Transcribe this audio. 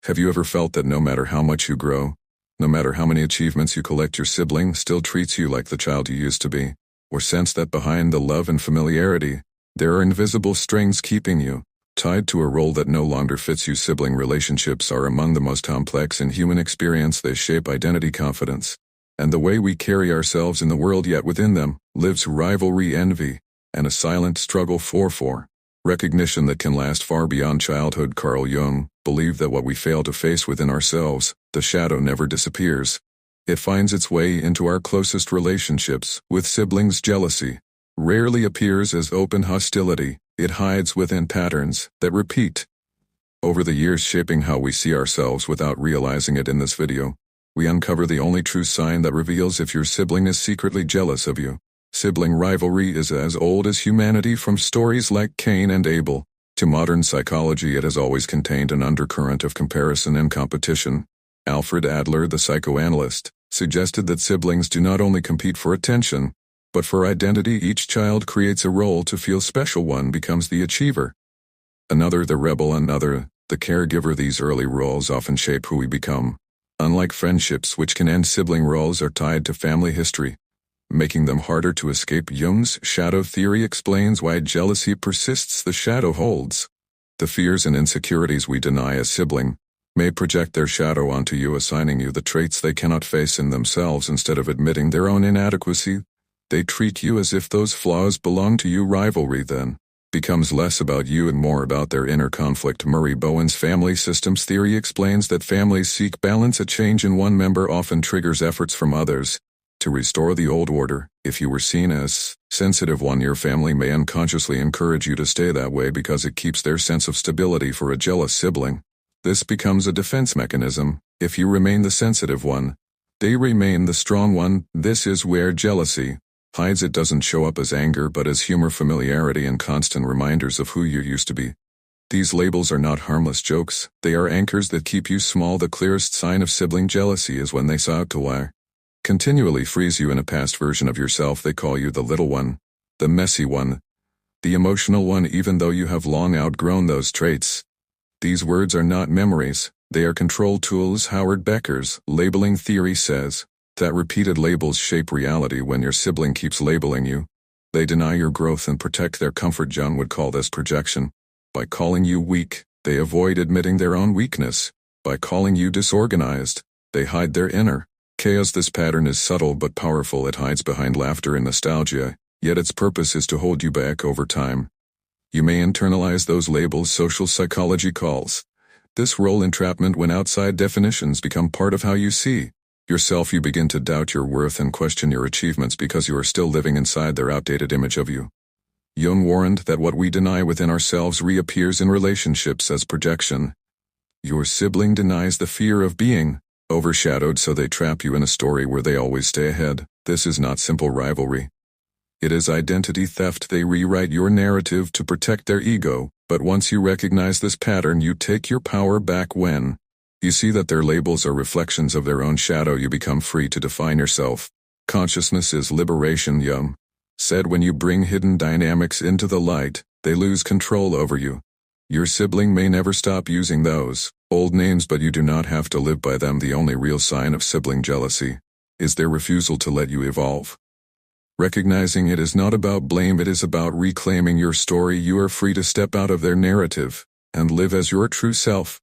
Have you ever felt that no matter how much you grow, no matter how many achievements you collect, your sibling still treats you like the child you used to be? Or sense that behind the love and familiarity, there are invisible strings keeping you tied to a role that no longer fits you? Sibling relationships are among the most complex in human experience. They shape identity, confidence, and the way we carry ourselves in the world, yet within them lives rivalry, envy, and a silent struggle for recognition that can last far beyond childhood. Carl Jung believed that what we fail to face within ourselves, the shadow, never disappears. It finds its way into our closest relationships. With siblings, jealousy rarely appears as open hostility. It hides within patterns that repeat over the years, shaping how we see ourselves without realizing it. In this video, we uncover the only true sign that reveals if your sibling is secretly jealous of you. Sibling rivalry is as old as humanity. From stories like Cain and Abel to modern psychology, it has always contained an undercurrent of comparison and competition. Alfred Adler, the psychoanalyst, suggested that siblings do not only compete for attention, but for identity. Each child creates a role to feel special. One becomes the achiever, another the rebel, another the caregiver. These early roles often shape who we become. Unlike friendships, which can end, sibling roles are tied to family history, making them harder to escape. Jung's shadow theory explains why jealousy persists. The shadow holds the fears and insecurities we deny a sibling may project their shadow onto you, assigning you the traits they cannot face in themselves. Instead of admitting their own inadequacy, they treat you as if those flaws belong to you. Rivalry then becomes less about you and more about their inner conflict. Murray Bowen's family systems theory explains that families seek balance. A change in one member often triggers efforts from others to restore the old order. If you were seen as sensitive one, your family may unconsciously encourage you to stay that way because it keeps their sense of stability. For a jealous sibling, this becomes a defense mechanism. If you remain the sensitive one, they remain the strong one. This is where jealousy hides. It doesn't show up as anger, but as humor, familiarity, and constant reminders of who you used to be. These labels are not harmless jokes. They are anchors that keep you small. The clearest sign of sibling jealousy is when they sought to lie, continually freeze you in a past version of yourself. They call you the little one, the messy one, the emotional one, even though you have long outgrown those traits. These words are not memories, they are control tools. Howard Becker's labeling theory says that repeated labels shape reality. When your sibling keeps labeling you, they deny your growth and protect their comfort. Jung would call this projection. By calling you weak, they avoid admitting their own weakness. By calling you disorganized, they hide their inner chaos. This pattern is subtle but powerful. It hides behind laughter and nostalgia, yet its purpose is to hold you back. Over time, you may internalize those labels. Social psychology calls this role entrapment. When outside definitions become part of how you see yourself, you begin to doubt your worth and question your achievements because you are still living inside their outdated image of you. Jung warned that what we deny within ourselves reappears in relationships as projection. Your sibling denies the fear of being overshadowed, so they trap you in a story where they always stay ahead. This is not simple rivalry. It is identity theft. They rewrite your narrative to protect their ego, but once you recognize this pattern, you take your power back. When you see that their labels are reflections of their own shadow, you become free to define yourself. Consciousness is liberation. Jung said when you bring hidden dynamics into the light, they lose control over you. Your sibling may never stop using those old names, but you do not have to live by them. The only real sign of sibling jealousy is their refusal to let you evolve. Recognizing it is not about blame, it is about reclaiming your story. You are free to step out of their narrative and live as your true self.